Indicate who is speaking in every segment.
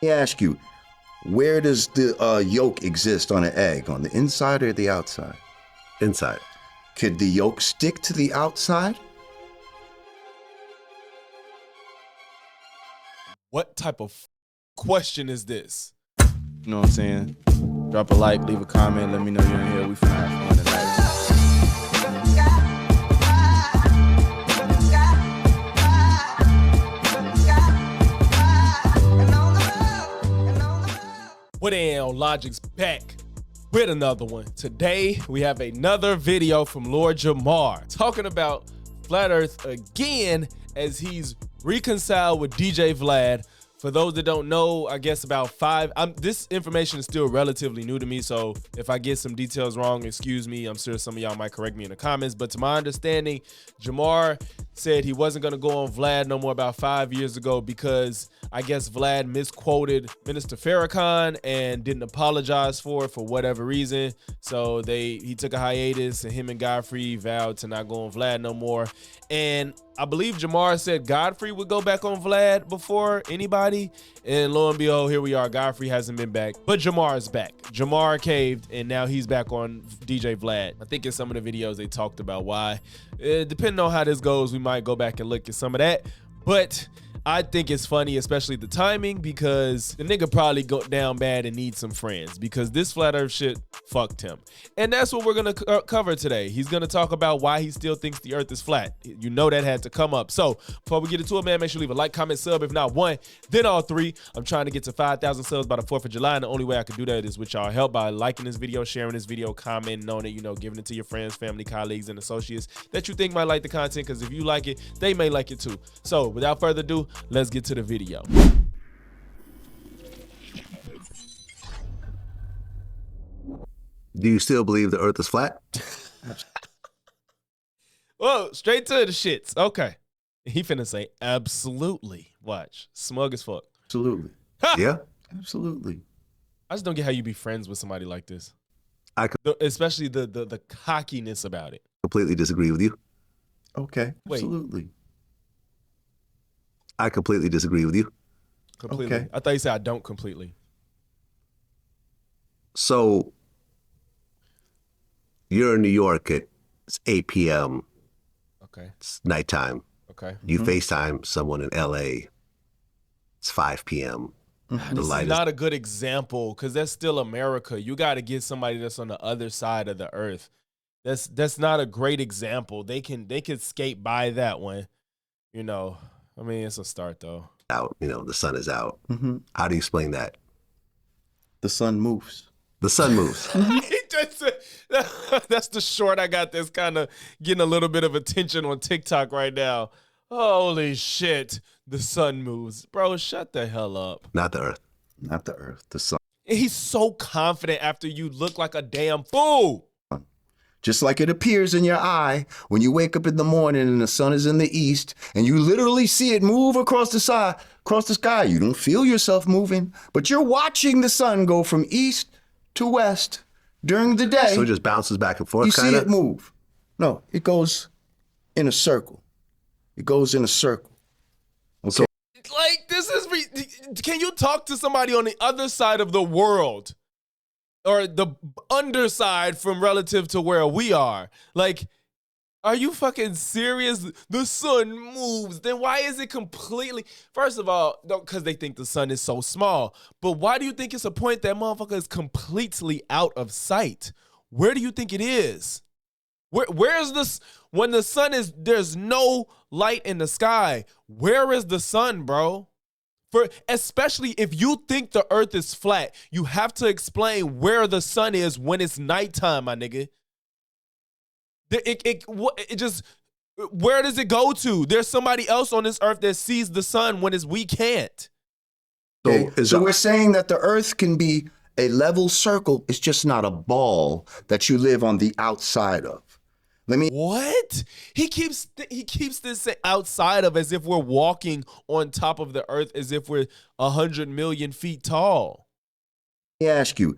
Speaker 1: Let me ask you, where does the yolk exist on an egg? On the inside or the outside?
Speaker 2: Inside.
Speaker 1: Could the yolk stick to the outside?
Speaker 3: What type of question is this? You know what I'm saying? Drop a like, leave a comment, let me know you're in here. We finna have fun tonight. What damn, Logic's back with another one. Today, we have another video from Lord Jamar talking about Flat Earth again as he's reconciled with DJ Vlad. For those that don't know, I guess about this information is still relatively new to me, so if I get some details wrong, excuse me. I'm sure some of y'all might correct me in the comments, but to my understanding, Jamar said he wasn't gonna go on Vlad no more about 5 years ago because I guess Vlad misquoted Minister Farrakhan and didn't apologize for it for whatever reason. So he took a hiatus and him and Godfrey vowed to not go on Vlad no more. And I believe Jamar said Godfrey would go back on Vlad before anybody. And lo and behold, here we are. Godfrey hasn't been back, but Jamar is back. Jamar caved and now he's back on DJ Vlad. I think in some of the videos they talked about why. Depending on how this goes, we might go back and look at some of that. But I think it's funny, especially the timing, because the nigga probably go down bad and needs some friends because this Flat Earth shit fucked him. And that's what we're gonna cover today. He's gonna talk about why he still thinks the earth is flat. You know that had to come up. So before we get into it, man, make sure you leave a like, comment, sub. If not one, then all three. I'm trying to get to 5,000 subs by the 4th of July, and the only way I can do that is with y'all help by liking this video, sharing this video, commenting on it, you know, giving it to your friends, family, colleagues, and associates that you think might like the content, because if you like it, they may like it too. So without further ado, let's get to the video.
Speaker 2: Do you still believe the earth is flat?
Speaker 3: Whoa, straight to the shits. Okay. He finna say absolutely. Watch. Smug as fuck.
Speaker 1: Absolutely.
Speaker 3: Ha!
Speaker 2: Yeah.
Speaker 1: Absolutely.
Speaker 3: I just don't get how you be friends with somebody like this. Especially the cockiness about it.
Speaker 2: Completely disagree with you.
Speaker 1: Okay.
Speaker 3: Wait.
Speaker 1: Absolutely.
Speaker 2: I completely disagree with you.
Speaker 3: Completely.
Speaker 1: Okay.
Speaker 3: I thought you said I don't completely.
Speaker 2: So you're in New York it's 8 p.m.
Speaker 3: Okay.
Speaker 2: It's nighttime.
Speaker 3: Okay.
Speaker 2: You FaceTime someone in LA. It's 5 p.m.
Speaker 3: This is not a good example because that's still America. You got to get somebody that's on the other side of the earth. That's not a great example. They can skate by that one. You know, I mean, it's a start though.
Speaker 2: Out, you know, the sun is out.
Speaker 1: Mm-hmm.
Speaker 2: How do you explain that?
Speaker 1: The sun moves.
Speaker 2: The sun moves.
Speaker 3: That's the short I got that's kind of getting a little bit of attention on TikTok right now. Holy shit, the sun moves. Bro, shut the hell up.
Speaker 2: Not the earth.
Speaker 1: Not the earth, the sun.
Speaker 3: And he's so confident after you look like a damn fool.
Speaker 1: Just like it appears in your eye when you wake up in the morning and the sun is in the east and you literally see it move across the sky. You don't feel yourself moving, but you're watching the sun go from east to west during the day.
Speaker 2: So it just bounces back and forth,
Speaker 1: You
Speaker 2: kind
Speaker 1: see
Speaker 2: of?
Speaker 1: it move. No, it goes in a circle. It goes in a circle. Okay.
Speaker 3: Like, this is, can you talk to somebody on the other side of the world? Or the underside from relative to where we are? Like, are you fucking serious? The sun moves. Then why is it completely... First of all, because they think the sun is so small. But why do you think it's a point that motherfucker is completely out of sight? Where do you think it is? Where is this? When the sun is... There's no light in the sky. Where is the sun, bro? Especially if you think the earth is flat, you have to explain where the sun is when it's nighttime, my nigga. It just, where does it go to? There's somebody else on this earth that sees the sun when we can't.
Speaker 1: So we're saying that the earth can be a level circle. It's just not a ball that you live on the outside of.
Speaker 3: What? He keeps this outside of as if we're walking on top of the earth, as if we're 100 million feet tall.
Speaker 1: Let me ask you,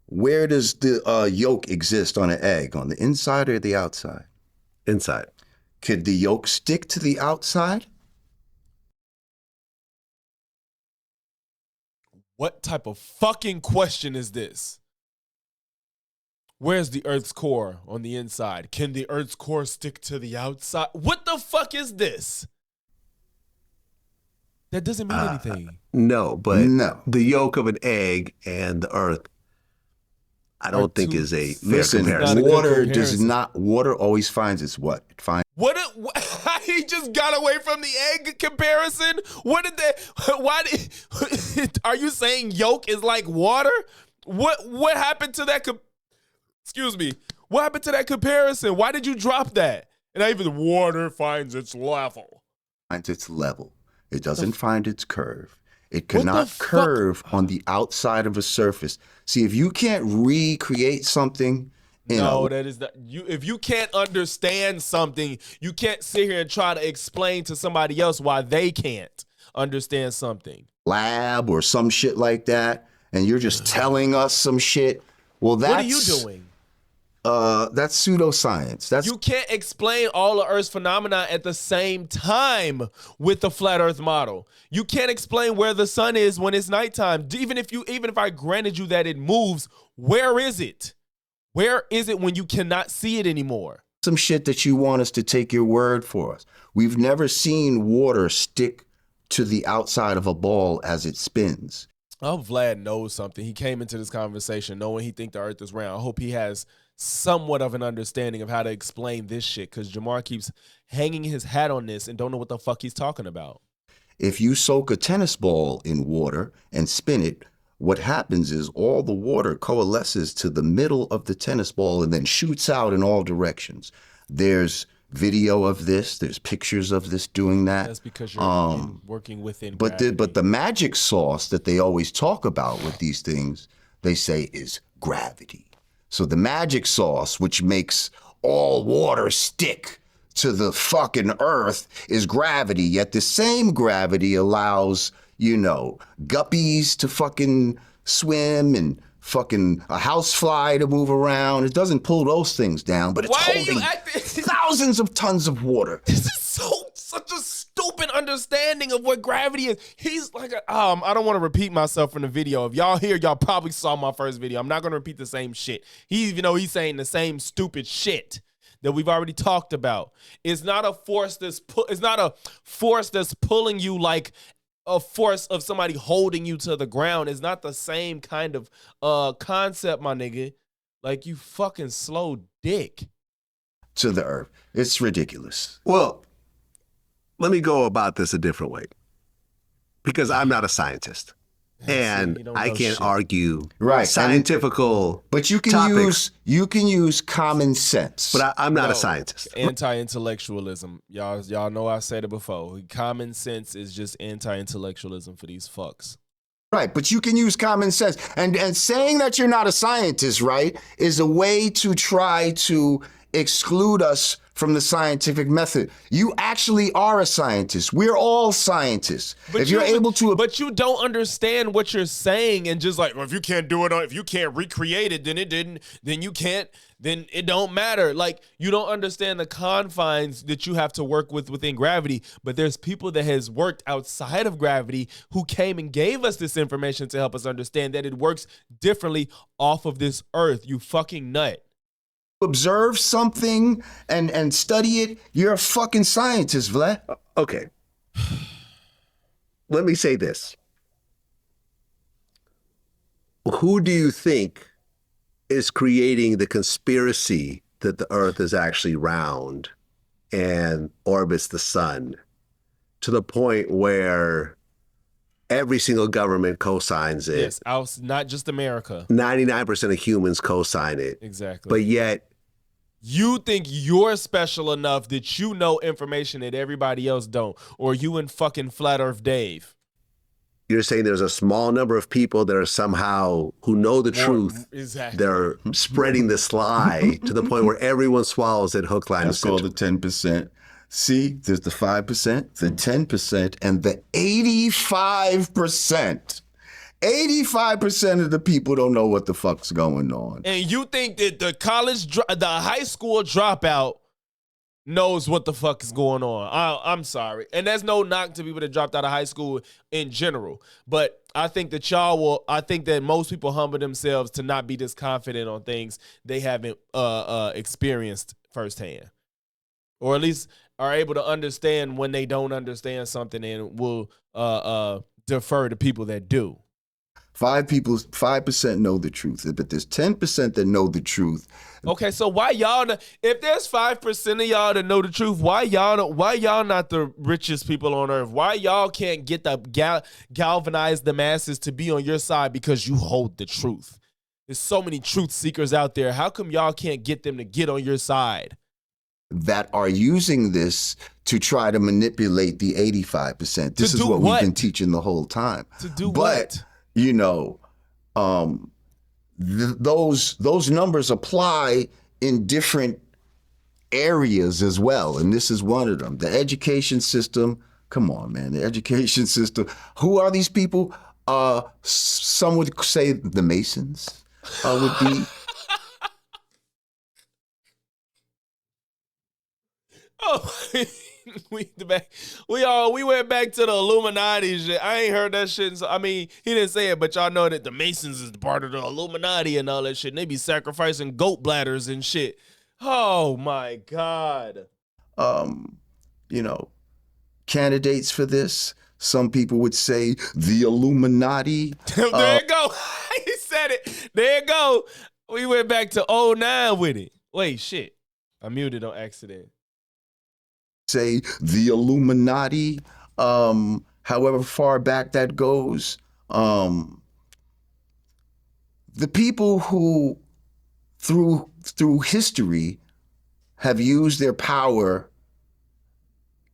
Speaker 1: where does the yolk exist on an egg? On the inside or the outside?
Speaker 2: Inside.
Speaker 1: Could the yolk stick to the outside?
Speaker 3: What type of fucking question is this? Where's the Earth's core on the inside? Can the Earth's core stick to the outside? What the fuck is this? That doesn't mean anything.
Speaker 2: No, but
Speaker 1: No.
Speaker 2: the yolk of an egg and the Earth, I don't think is a fair
Speaker 1: Listen,
Speaker 2: comparison.
Speaker 3: Not a good
Speaker 1: water does
Speaker 3: comparison.
Speaker 1: not. Water always finds its what? It finds.
Speaker 3: He just got away from the egg comparison? What did that? Why did? Are you saying yolk is like water? What happened to that? Excuse me. What happened to that comparison? Why did you drop that? And not even water finds its level.
Speaker 1: Finds its level. It doesn't find its curve. It
Speaker 3: What the
Speaker 1: cannot
Speaker 3: fuck?
Speaker 1: curve on the outside of a surface. See, if you can't recreate something,
Speaker 3: No, that is not you. If you can't understand something, you can't sit here and try to explain to somebody else why they can't understand something.
Speaker 1: lab or some shit like that, and you're just telling us some shit. Well, that's
Speaker 3: What are you doing?
Speaker 1: That's pseudoscience. That's
Speaker 3: You can't explain all of Earth's phenomena at the same time with the flat Earth model. You can't explain where the sun is when it's nighttime. Even if I granted you that it moves, where is it? Where is it when you cannot see it anymore?
Speaker 1: some shit that you want us to take your word for us. We've never seen water stick to the outside of a ball as it spins.
Speaker 3: I hope Vlad knows something. He came into this conversation knowing he think the Earth is round. I hope he has somewhat of an understanding of how to explain this shit, because Jamar keeps hanging his hat on this and don't know what the fuck he's talking about.
Speaker 1: If you soak a tennis ball in water and spin it, what happens is all the water coalesces to the middle of the tennis ball and then shoots out in all directions. There's video of this. There's pictures of this doing that.
Speaker 3: That's because you're working within gravity.
Speaker 1: But the magic sauce that they always talk about with these things, they say is gravity. So the magic sauce, which makes all water stick to the fucking earth, is gravity. Yet the same gravity allows, guppies to fucking swim and fucking a housefly to move around. It doesn't pull those things down, but it's
Speaker 3: Why are you
Speaker 1: holding
Speaker 3: acting-
Speaker 1: thousands of tons of water.
Speaker 3: This is such a stupid understanding of what gravity is. He's like, I don't want to repeat myself from the video. If y'all here, y'all probably saw my first video. I'm not going to repeat the same shit. He's saying the same stupid shit that we've already talked about. It's not a force that's pulling you like a force of somebody holding you to the ground. It's not the same kind of concept, my nigga. Like, you fucking slow dick.
Speaker 1: To the earth. It's ridiculous.
Speaker 2: Well, let me go about this a different way, because I'm not a scientist and
Speaker 3: you don't
Speaker 2: I
Speaker 3: know
Speaker 2: can't
Speaker 3: shit.
Speaker 2: argue
Speaker 1: Right.
Speaker 2: scientifical
Speaker 1: But you can
Speaker 2: topics,
Speaker 1: use common sense.
Speaker 2: but I'm not
Speaker 3: No.
Speaker 2: a scientist.
Speaker 3: Anti-intellectualism. Y'all know I said it before. Common sense is just anti-intellectualism for these fucks.
Speaker 1: Right, but you can use common sense. And saying that you're not a scientist, right, is a way to try to exclude us from the scientific method. You actually are a scientist. We're all scientists. If you're able to...
Speaker 3: But you don't understand what you're saying, and just like, well, if you can't do it, if you can't recreate it, then you can't, then it don't matter. Like, you don't understand the confines that you have to work within gravity. But there's people that has worked outside of gravity who came and gave us this information to help us understand that it works differently off of this earth. You fucking nut.
Speaker 1: observe something and study it, you're a fucking scientist, Vlad.
Speaker 2: Okay. Let me say this. Who do you think is creating the conspiracy that the Earth is actually round and orbits the sun to the point where every single government co-signs it?
Speaker 3: Yes, not just America.
Speaker 2: 99% of humans co-sign it.
Speaker 3: Exactly.
Speaker 2: But yet,
Speaker 3: you think you're special enough that you know information that everybody else don't, or you and fucking Flat Earth Dave.
Speaker 2: you're saying there's a small number of people that are somehow, who know the truth.
Speaker 3: Exactly.
Speaker 2: They're spreading this lie to the point where everyone swallows it hook, line, and
Speaker 1: That's called
Speaker 2: sinker.
Speaker 1: the 10%. See, there's the 5%, the 10%, and the 85%. 85% of the people don't know what the fuck's going on.
Speaker 3: And you think that the high school dropout knows what the fuck is going on. I'm sorry. And there's no knock to people that dropped out of high school in general. But I think that I think that most people humble themselves to not be this confident on things they haven't experienced firsthand. Or at least are able to understand when they don't understand something and will defer to people that do.
Speaker 1: 5% know the truth, but there's 10% that know the truth.
Speaker 3: Okay, so why y'all? If there's 5% of y'all that know the truth, why y'all not the richest people on earth? Why y'all can't get the galvanize the masses to be on your side because you hold the truth? There's so many truth seekers out there. How come y'all can't get them to get on your side?
Speaker 1: That are using this to try to manipulate the 85%. This is what we've been teaching the whole time.
Speaker 3: To do what?
Speaker 1: You know, those numbers apply in different areas as well, and this is one of them. The education system. Come on, man. The education system. Who are these people? Some would say the Masons would be.
Speaker 3: Oh, we went back to the Illuminati shit. I ain't heard that shit. I mean, he didn't say it, but y'all know that the Masons is part of the Illuminati and all that shit. And they be sacrificing goat bladders and shit. Oh my God.
Speaker 1: You know, candidates for this. Some people would say the Illuminati.
Speaker 3: There you go. He said it. There you go. We went back to 09 with it. Wait, shit. I muted on accident.
Speaker 1: Say the Illuminati, however far back that goes. The people who, through history, have used their power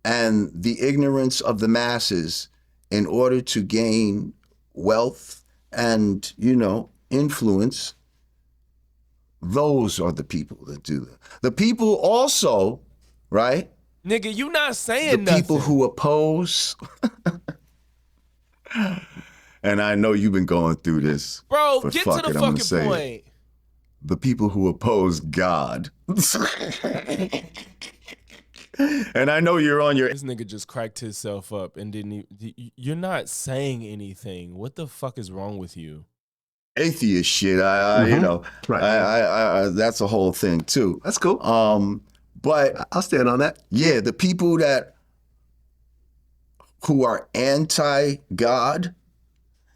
Speaker 1: and the ignorance of the masses in order to gain wealth and, you know, influence. Those are the people that do that. The people also, right?
Speaker 3: Nigga, you not saying
Speaker 1: the
Speaker 3: nothing.
Speaker 1: People who oppose. And I know you've been going through this.
Speaker 3: Bro, get to the fucking point.
Speaker 1: The people who oppose God. And I know you're on your...
Speaker 3: This nigga just cracked himself up and didn't even... You're not saying anything. What the fuck is wrong with you?
Speaker 1: Atheist shit. You know, right. I that's a whole thing too.
Speaker 2: That's cool.
Speaker 1: But
Speaker 2: I'll stand on that.
Speaker 1: Yeah, the people who are anti-God,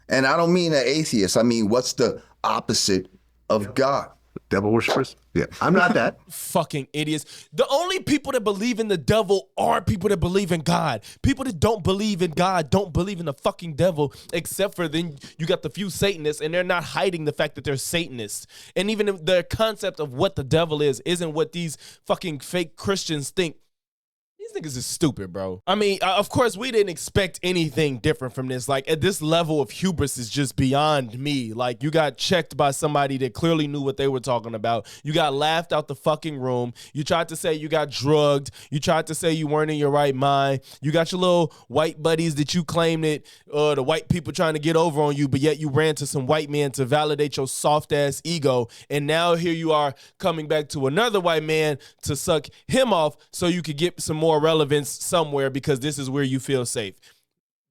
Speaker 1: and I don't mean an atheist. I mean, what's the opposite of God?
Speaker 2: Devil worshippers? Yeah, I'm not that.
Speaker 3: Fucking idiots. The only people that believe in the devil are people that believe in God. People that don't believe in God don't believe in the fucking devil, except for then you got the few Satanists, and they're not hiding the fact that they're Satanists. And even the concept of what the devil is isn't what these fucking fake Christians think. These niggas is stupid, bro. I mean, of course, we didn't expect anything different from this. Like, at this level of hubris is just beyond me. Like, you got checked by somebody that clearly knew what they were talking about. You got laughed out the fucking room. You tried to say you got drugged. You tried to say you weren't in your right mind. You got your little white buddies that you claimed that the white people trying to get over on you, but yet you ran to some white man to validate your soft-ass ego. And now here you are coming back to another white man to suck him off so you could get some more relevance somewhere because this is where you feel safe.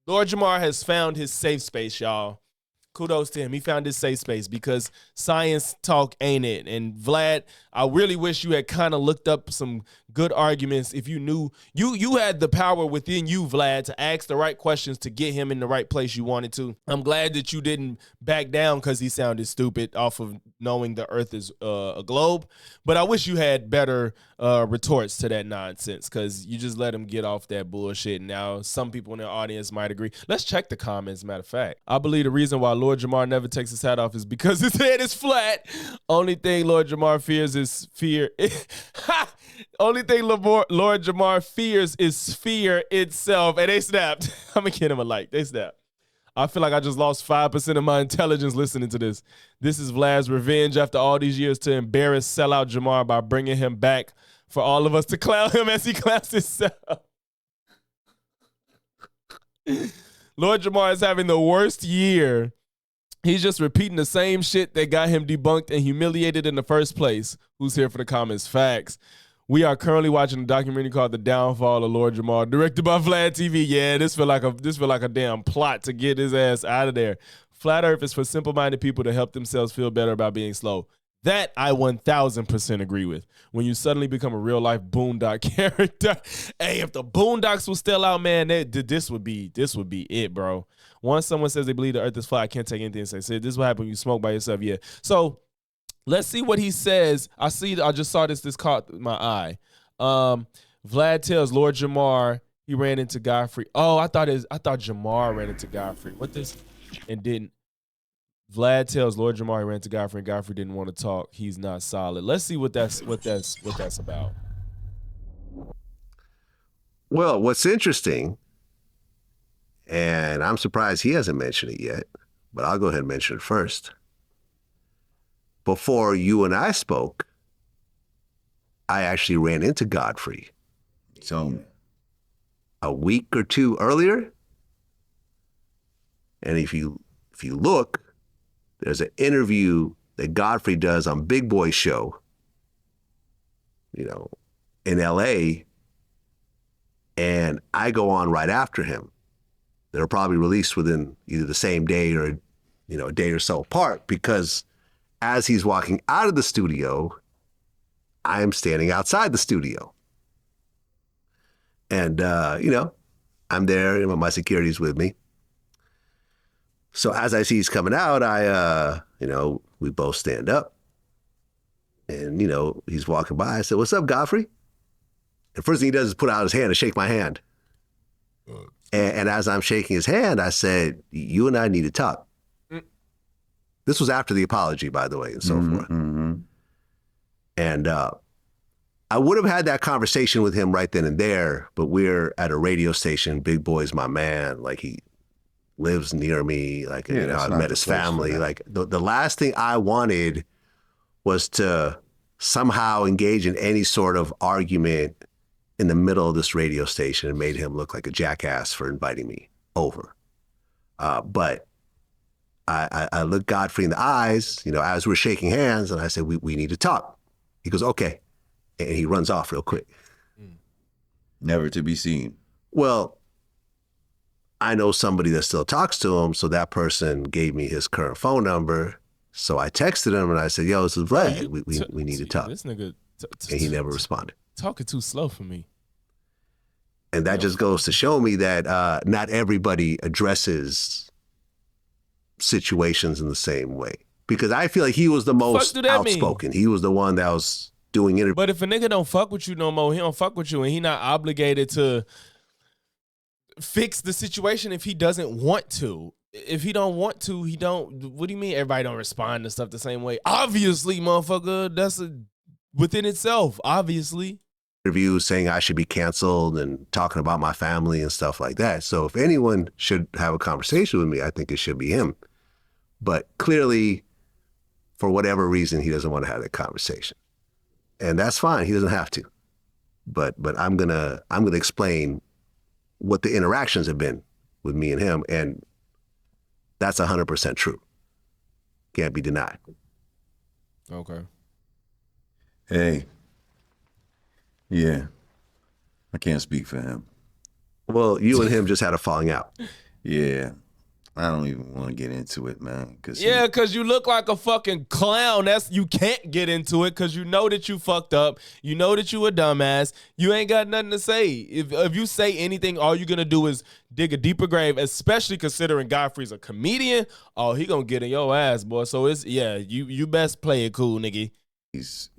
Speaker 3: Lord Jamar has found his safe space, y'all. Kudos to him. He found his safe space because science talk ain't it. And Vlad, I really wish you had kind of looked up some good arguments. If you knew, you had the power within you, Vlad, to ask the right questions to get him in the right place you wanted to. I'm glad that you didn't back down because he sounded stupid off of knowing the earth is a globe. But I wish you had better retorts to that nonsense because you just let him get off that bullshit. Now, some people in the audience might agree. Let's check the comments, matter of fact. I believe the reason why Lord Jamar never takes his hat off is because his head is flat. Only thing Lord Jamar fears is fear. Only thing Lord Jamar fears is fear itself. And they snapped. I'm going to get him a like. They snapped. I feel like I just lost 5% of my intelligence listening to this. This is Vlad's revenge after all these years to embarrass sellout Jamar by bringing him back for all of us to clown him as he clowns himself. Lord Jamar is having the worst year. He's just repeating the same shit that got him debunked and humiliated in the first place. Who's here for the comments? Facts. We are currently watching a documentary called The Downfall of Lord Jamar, directed by Vlad TV. Yeah, this feel like a damn plot to get his ass out of there. Flat Earth is for simple-minded people to help themselves feel better about being slow. That I 1000% agree with. When you suddenly become a real-life Boondock character. Hey, if the Boondocks was still out, man, this would be it, bro. Once someone says they believe the earth is flat, I can't take anything and say, this is what happens when you smoke by yourself. Yeah. So let's see what he says. I just saw this caught my eye. Vlad tells Lord Jamar he ran into Godfrey. Oh, I thought Jamar ran into Godfrey. What this? And didn't. Vlad tells Lord Jamar he ran into Godfrey, and Godfrey didn't want to talk. He's not solid. Let's see what that's about.
Speaker 2: Well, what's interesting, and I'm surprised he hasn't mentioned it yet, but I'll go ahead and mention it first. Before you and I spoke, I actually ran into Godfrey.
Speaker 1: Tell me.
Speaker 2: A week or two earlier. And if you look, there's an interview that Godfrey does on Big Boy's show, in LA, and I go on right after him. They're probably released within either the same day or, a day or so apart, because as he's walking out of the studio, I am standing outside the studio. And, I'm there, my security's with me. So as I see he's coming out, we both stand up. And, he's walking by. I said, "What's up, Godfrey?" And first thing he does is put out his hand and shake my hand. And as I'm shaking his hand, I said, "You and I need to talk." This was after the apology, by the way, and so forth. Mm-hmm. And I would have had that conversation with him right then and there, but we're at a radio station. Big Boy's my man. Like, he lives near me. Like, I met his family. Like, the last thing I wanted was to somehow engage in any sort of argument in the middle of this radio station and made him look like a jackass for inviting me over. But I looked Godfrey in the eyes, as we're shaking hands, and I said, we need to talk. He goes, "Okay." And he runs off real quick.
Speaker 1: Never to be seen.
Speaker 2: Well, I know somebody that still talks to him, so that person gave me his current phone number. So I texted him and I said, "Yo, this is Vlad. We need to talk."
Speaker 3: This nigga,
Speaker 2: and he never responded.
Speaker 3: Talking too slow for me.
Speaker 2: And that just goes to show me that not everybody addresses situations in the same way. Because I feel like he was the most outspoken. He was the one that was doing interviews.
Speaker 3: But if a nigga don't fuck with you no more, he don't fuck with you, and he not obligated to fix the situation if he doesn't want to. If he don't want to, he don't. What do you mean everybody don't respond to stuff the same way? Obviously, motherfucker, that's within itself, obviously.
Speaker 2: Interviews saying I should be canceled and talking about my family and stuff like that. So if anyone should have a conversation with me, I think it should be him. But clearly, for whatever reason, he doesn't want to have that conversation. And that's fine. He doesn't have to. But I'm gonna explain what the interactions have been with me and him, and that's 100% true. Can't be denied.
Speaker 3: Okay.
Speaker 1: Hey. Yeah. I can't speak for him.
Speaker 2: Well, you and him just had a falling out.
Speaker 1: Yeah. I don't even want to get into it, man.
Speaker 3: Cause you look like a fucking clown. You can't get into it because you know that you fucked up. You know that you a dumbass. You ain't got nothing to say. If you say anything, all you're going to do is dig a deeper grave, especially considering Godfrey's a comedian. Oh, he going to get in your ass, boy. So you best play it cool, nigga.
Speaker 1: He's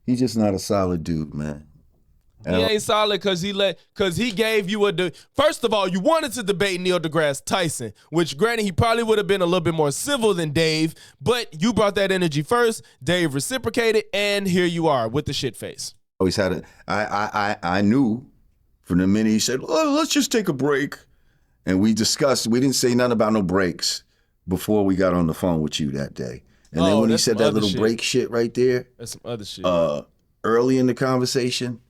Speaker 1: he's just not a solid dude, man.
Speaker 3: He ain't solid because he gave you first of all, you wanted to debate Neil deGrasse Tyson, which granted he probably would have been a little bit more civil than Dave, but you brought that energy first. Dave reciprocated, and here you are with the shit face.
Speaker 1: Always had I knew from the minute he said, "Oh, let's just take a break," and we discussed. We didn't say nothing about no breaks before we got on the phone with you that day. And then when he said that little break shit right there,
Speaker 3: that's some other shit.
Speaker 1: Early in the conversation,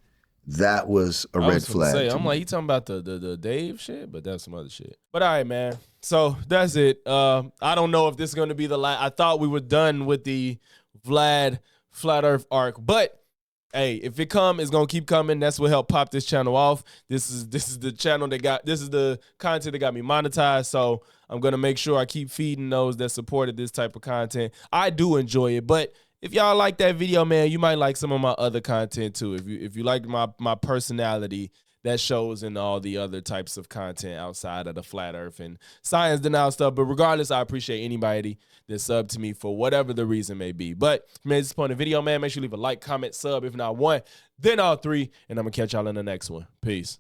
Speaker 1: that was a red flag.
Speaker 3: I'm like, you talking about the Dave shit, but that's some other shit. But all right, man. So that's it. I don't know if this is going to be the last. I thought we were done with the Vlad flat earth arc. But hey, if it come, it's gonna keep coming. That's what helped pop this channel off. This is the channel this is the content that got me monetized. So I'm gonna make sure I keep feeding those that supported this type of content. I do enjoy it, but if y'all like that video, man, you might like some of my other content too. If you like my personality, that shows in all the other types of content outside of the flat earth and science denial stuff. But regardless, I appreciate anybody that sub to me for whatever the reason may be. But if you made this point of the video, man, make sure you leave a like, comment, sub. If not one, then all three. And I'm going to catch y'all in the next one. Peace.